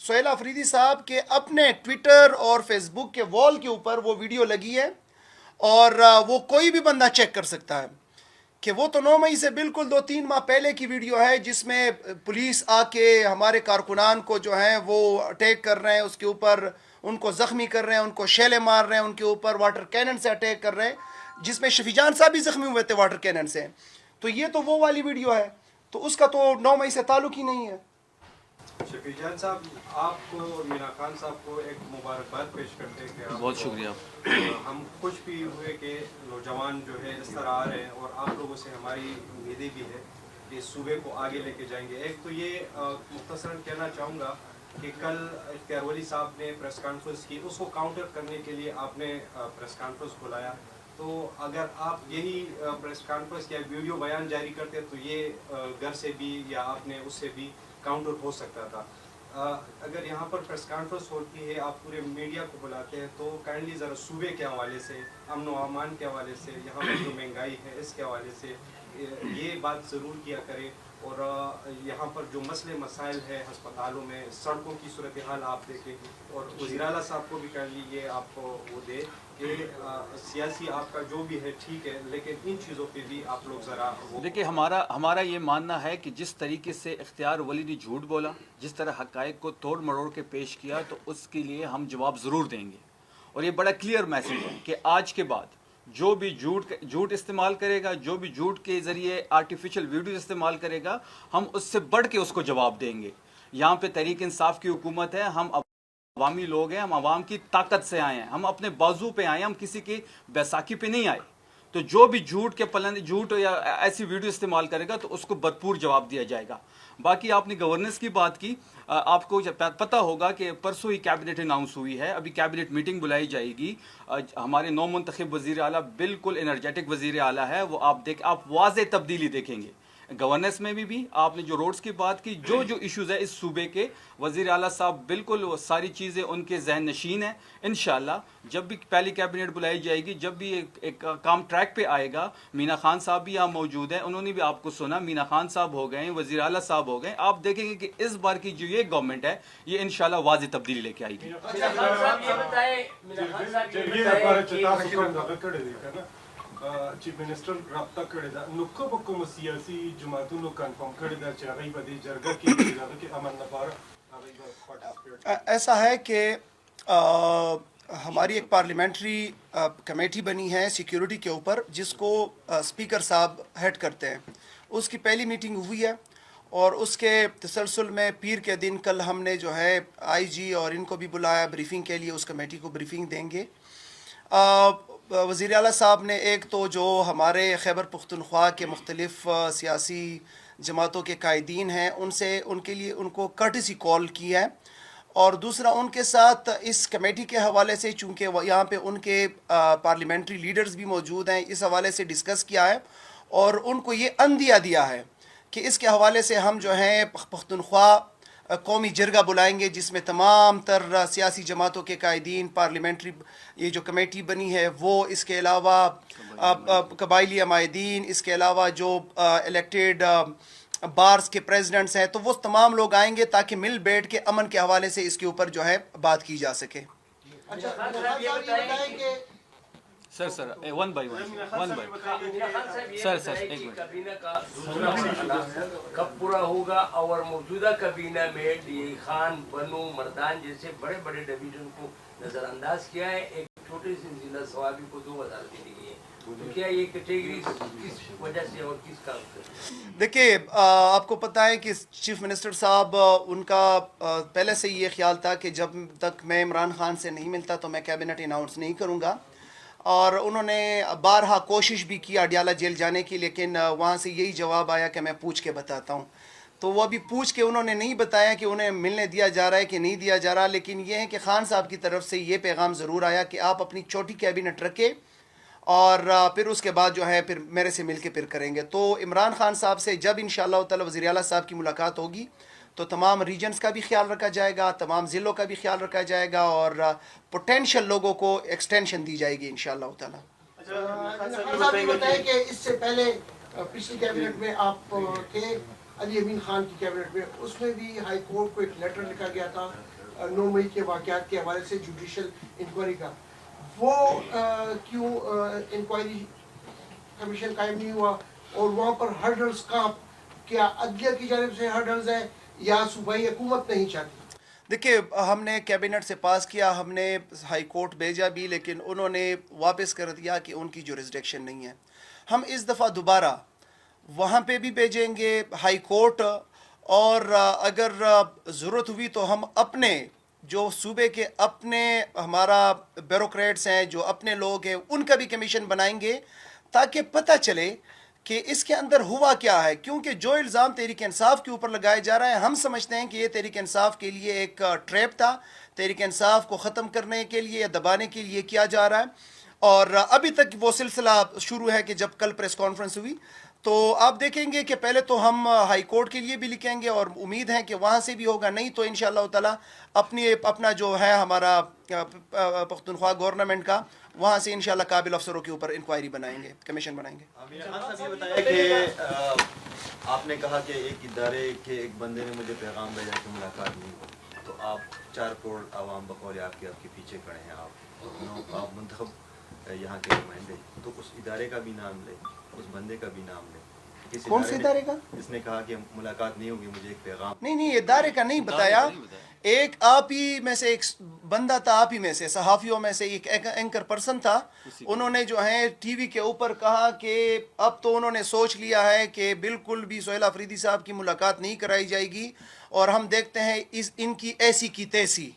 سہیل آفریدی صاحب کے اپنے ٹویٹر اور فیس بک کے وال کے اوپر وہ ویڈیو لگی ہے اور وہ کوئی بھی بندہ چیک کر سکتا ہے کہ وہ تو 9 مئی سے بالکل 2-3 ماہ پہلے کی ویڈیو ہے جس میں پولیس آ کے ہمارے کارکنان کو جو ہیں وہ اٹیک کر رہے ہیں، اس کے اوپر ان کو زخمی کر رہے ہیں، ان کو شیلے مار رہے ہیں، ان کے اوپر واٹر کینن سے اٹیک کر رہے ہیں، جس میں شفیع جان صاحب بھی زخمی ہوئے تھے واٹر کینن سے. تو یہ تو وہ والی ویڈیو ہے، تو اس کا تو 9 مئی سے تعلق ہی نہیں ہے. شفیع جان صاحب، آپ کو اور مینا خان صاحب کو ایک مبارکباد پیش کرتے ہیں کہ بہت شکریہ. ہم خوش بھی ہوئے کہ نوجوان جو ہے اس طرح آ رہے ہیں، اور آپ لوگوں سے ہماری امیدیں بھی ہے کہ صوبے کو آگے لے کے جائیں گے. ایک تو یہ مختصراً کہنا چاہوں گا کہ کل اختیار ولی صاحب نے پریس کانفرنس کی، اس کو کاؤنٹر کرنے کے لیے آپ نے پریس کانفرنس بلایا. تو اگر آپ یہی پریس کانفرنس یا ویڈیو بیان جاری کرتے تو یہ گھر سے بھی یا آپ نے اس سے بھی کاؤنٹر ہو سکتا تھا. اگر یہاں پر پریس کانفرنس ہوتی ہے، آپ پورے میڈیا کو بلاتے ہیں، تو کائنڈلی ذرا صوبے کے حوالے سے، امن و امان کے حوالے سے، یہاں پر جو مہنگائی ہے اس کے حوالے سے یہ بات ضرور کیا کریں. اور یہاں پر جو مسئلے مسائل ہے ہسپتالوں میں، سڑکوں کی صورتحال آپ دیکھیں، اور وزیر اعلیٰ صاحب کو بھی کائنڈلی یہ آپ کو وہ دے کہ سیاسی آپ کا جو بھی ہے ٹھیک ہے، لیکن ان چیزوں پہ بھی آپ لوگ ذرا دیکھیے، ہمارا یہ ماننا ہے کہ جس طریقے سے اختیار ولی نے جھوٹ بولا، جس طرح حقائق کو توڑ مروڑ کے پیش کیا، تو اس کے لیے ہم جواب ضرور دیں گے. اور یہ بڑا کلیئر میسیج ہے کہ آج کے بعد جو بھی جھوٹ استعمال کرے گا، جو بھی جھوٹ کے ذریعے آرٹیفیشل ویڈیوز استعمال کرے گا، ہم اس سے بڑھ کے اس کو جواب دیں گے. یہاں پہ تحریک انصاف کی حکومت ہے، ہم عوامی لوگ ہیں، ہم عوام کی طاقت سے آئے ہیں، ہم اپنے بازو پہ آئے ہیں، ہم کسی کی بیساکھی پہ نہیں آئے. تو جو بھی جھوٹ یا ایسی ویڈیو استعمال کرے گا تو اس کو بھرپور جواب دیا جائے گا. باقی آپ نے گورننس کی بات کی، آپ کو پتہ ہوگا کہ پرسوں ہی کیبنٹ اناؤنس ہوئی ہے، ابھی کیبنٹ میٹنگ بلائی جائے گی. ہمارے نو منتخب وزیر اعلیٰ بالکل انرجیٹک وزیر اعلیٰ ہے، وہ آپ واضح تبدیلی دیکھیں گے. گورننس میں بھی آپ نے جو روڈز کی بات کی، جو ایشوز ہے اس صوبے کے، وزیر اعلیٰ صاحب بالکل وہ ساری چیزیں ان کے ذہن نشین ہیں. انشاءاللہ جب بھی پہلی کیبنٹ بلائی جائے گی، جب بھی ایک کام ٹریک پہ آئے گا، مینا خان صاحب بھی یہاں موجود ہیں، انہوں نے بھی آپ کو سنا، مینا خان صاحب ہو گئے، وزیر اعلیٰ صاحب ہو گئے. آپ دیکھیں گے کہ اس بار کی جو یہ گورنمنٹ ہے یہ انشاءاللہ واضح تبدیلی لے کے آئے گی. چیف منسٹر رابطہ کړی دا نو کوم سیاسي جماعتونو کنفرم کړی دا چې هغه په دې جرګه کې امن لپاره. ایسا ہے کہ ہماری ایک پارلیمنٹری کمیٹی بنی ہے سیکیورٹی کے اوپر، جس کو اسپیکر صاحب ہیڈ کرتے ہیں. اس کی پہلی میٹنگ ہوئی ہے، اور اس کے تسلسل میں پیر کے دن کل ہم نے جو ہے آئی جی اور ان کو بھی بلایا بریفنگ کے لیے، اس کمیٹی کو بریفنگ دیں گے. وزیر اعلیٰ صاحب نے ایک تو جو ہمارے خیبر پختونخوا کے مختلف سیاسی جماعتوں کے قائدین ہیں ان کے لیے ان کو کرٹسی کال کی ہے، اور دوسرا ان کے ساتھ اس کمیٹی کے حوالے سے، چونکہ یہاں پہ ان کے پارلیمنٹری لیڈرز بھی موجود ہیں، اس حوالے سے ڈسکس کیا ہے، اور ان کو یہ عندیہ دیا ہے کہ اس کے حوالے سے ہم جو ہیں پختونخوا قومی جرگہ بلائیں گے، جس میں تمام تر سیاسی جماعتوں کے قائدین، پارلیمنٹری یہ جو کمیٹی بنی ہے وہ، اس کے علاوہ قبائلی عمائدین، اس کے علاوہ جو الیکٹڈ بارز کے پریزیڈنٹس ہیں، تو وہ تمام لوگ آئیں گے تاکہ مل بیٹھ کے امن کے حوالے سے اس کے اوپر جو ہے بات کی جا سکے. سر ون بائی سر ایک منٹ. کابینہ کا دوسرا مرحلہ کب پورا ہوگا، اور موجودہ کابینہ میں ڈی خان، بنو، مردان جیسے بڑے بڑے ڈویژن کو نظر انداز کیا ہے، ایک چھوٹے سے ضلع ثوابی کو 2 وزارتیں دی گئی ہیں. تو کیا یہ کیٹیگری کس وجہ سے اور کس کام سے؟ دیکھیے، آپ کو پتہ ہے کہ چیف منسٹر صاحب ان کا پہلے سے یہ خیال تھا کہ جب تک میں عمران خان سے نہیں ملتا تو میں کیبنٹ اناؤنس نہیں کروں گا، اور انہوں نے بارہا کوشش بھی کی اڈیالہ جیل جانے کی، لیکن وہاں سے یہی جواب آیا کہ میں پوچھ کے بتاتا ہوں. تو وہ ابھی پوچھ کے انہوں نے نہیں بتایا کہ انہیں ملنے دیا جا رہا ہے کہ نہیں دیا جا رہا، لیکن یہ ہے کہ خان صاحب کی طرف سے یہ پیغام ضرور آیا کہ آپ اپنی چھوٹی کیبنٹ رکھیں، اور پھر اس کے بعد جو ہے پھر میرے سے مل کے پھر کریں گے. تو عمران خان صاحب سے جب انشاءاللہ تعالی وزیر اعلیٰ صاحب کی ملاقات ہوگی تو تمام ریجنز کا بھی خیال رکھا جائے گا، تمام ضلعوں کا بھی خیال رکھا جائے گا، اور پوٹینشیل لوگوں کو ایکسٹینشن دی جائے گی انشاءاللہ تعالی. صاحب یہ بتائیں کہ اس سے پہلے پچھلی کیبنٹ میں آپ تھے علی امین خان کی کیبنٹ میں، اس میں بھی ہائی کورٹ کو ایک لیٹر لکھا گیا تھا 9 مئی کے واقعات کے حوالے سے جوڈیشل انکوائری کا. وہ کیوں انکوائری کمیشن قائم نہیں ہوا؟ اور وہاں پر ہرڈلز کہاں؟ کیا عدلیہ کی جانب سے ہرڈلز ہیں یا صوبائی حکومت نہیں چاہتی؟ دیکھیے ہم نے کیبنٹ سے پاس کیا، ہم نے ہائی کورٹ بھیجا بھی، لیکن انہوں نے واپس کر دیا کہ ان کی جورسڈکشن نہیں ہے. ہم اس دفعہ دوبارہ وہاں پہ بھی بھیجیں گے ہائی کورٹ، اور اگر ضرورت ہوئی تو ہم اپنے جو صوبے کے اپنے ہمارا بیوروکریٹس ہیں، جو اپنے لوگ ہیں، ان کا بھی کمیشن بنائیں گے تاکہ پتہ چلے کہ اس کے اندر ہوا کیا ہے. کیونکہ جو الزام تحریک انصاف کے اوپر لگائے جا رہا ہے، ہم سمجھتے ہیں کہ یہ تحریک انصاف کے لیے ایک ٹریپ تھا، تحریک انصاف کو ختم کرنے کے لیے یا دبانے کے لیے کیا جا رہا ہے. اور ابھی تک وہ سلسلہ شروع ہے کہ جب کل پریس کانفرنس ہوئی تو آپ دیکھیں گے کہ پہلے تو ہم ہائی کورٹ کے لیے بھی لکھیں گے، اور امید ہے کہ وہاں سے بھی ہوگا، نہیں تو انشاءاللہ تعالی اپنا جو ہے ہمارا پختونخوا گورنمنٹ کا، وہاں سے انشاءاللہ قابل افسروں کے اوپر انکوائری بنائیں گے، کمیشن بنائیں گے. خان صاحب یہ بتایا کہ آپ نے کہا کہ ایک ادارے کے ایک بندے نے مجھے پیغام بھیجا کہ ملاقات نہیں ہوئی، تو آپ 4 کروڑ عوام بقول آپ کے پیچھے کھڑے ہیں، آپ منتخب یہاں کے نمائندے، تو اس ادارے کا بھی نام لیں، اس بندے کا بھی نام لیں. کون سے ادارے کا؟ اس نے کہا کہ ملاقات نہیں ہوگی، مجھے ایک پیغام. نہیں ادارے کا نہیں بتایا. ایک آپ ہی میں سے ایک بندہ تھا، آپ ہی میں سے صحافیوں میں سے ایک اینکر پرسن تھا، انہوں نے جو ہے ٹی وی کے اوپر کہا کہ اب تو انہوں نے سوچ لیا ہے کہ بالکل بھی سہیل آفریدی صاحب کی ملاقات نہیں کرائی جائے گی، اور ہم دیکھتے ہیں ان کی ایسی کی تیسی.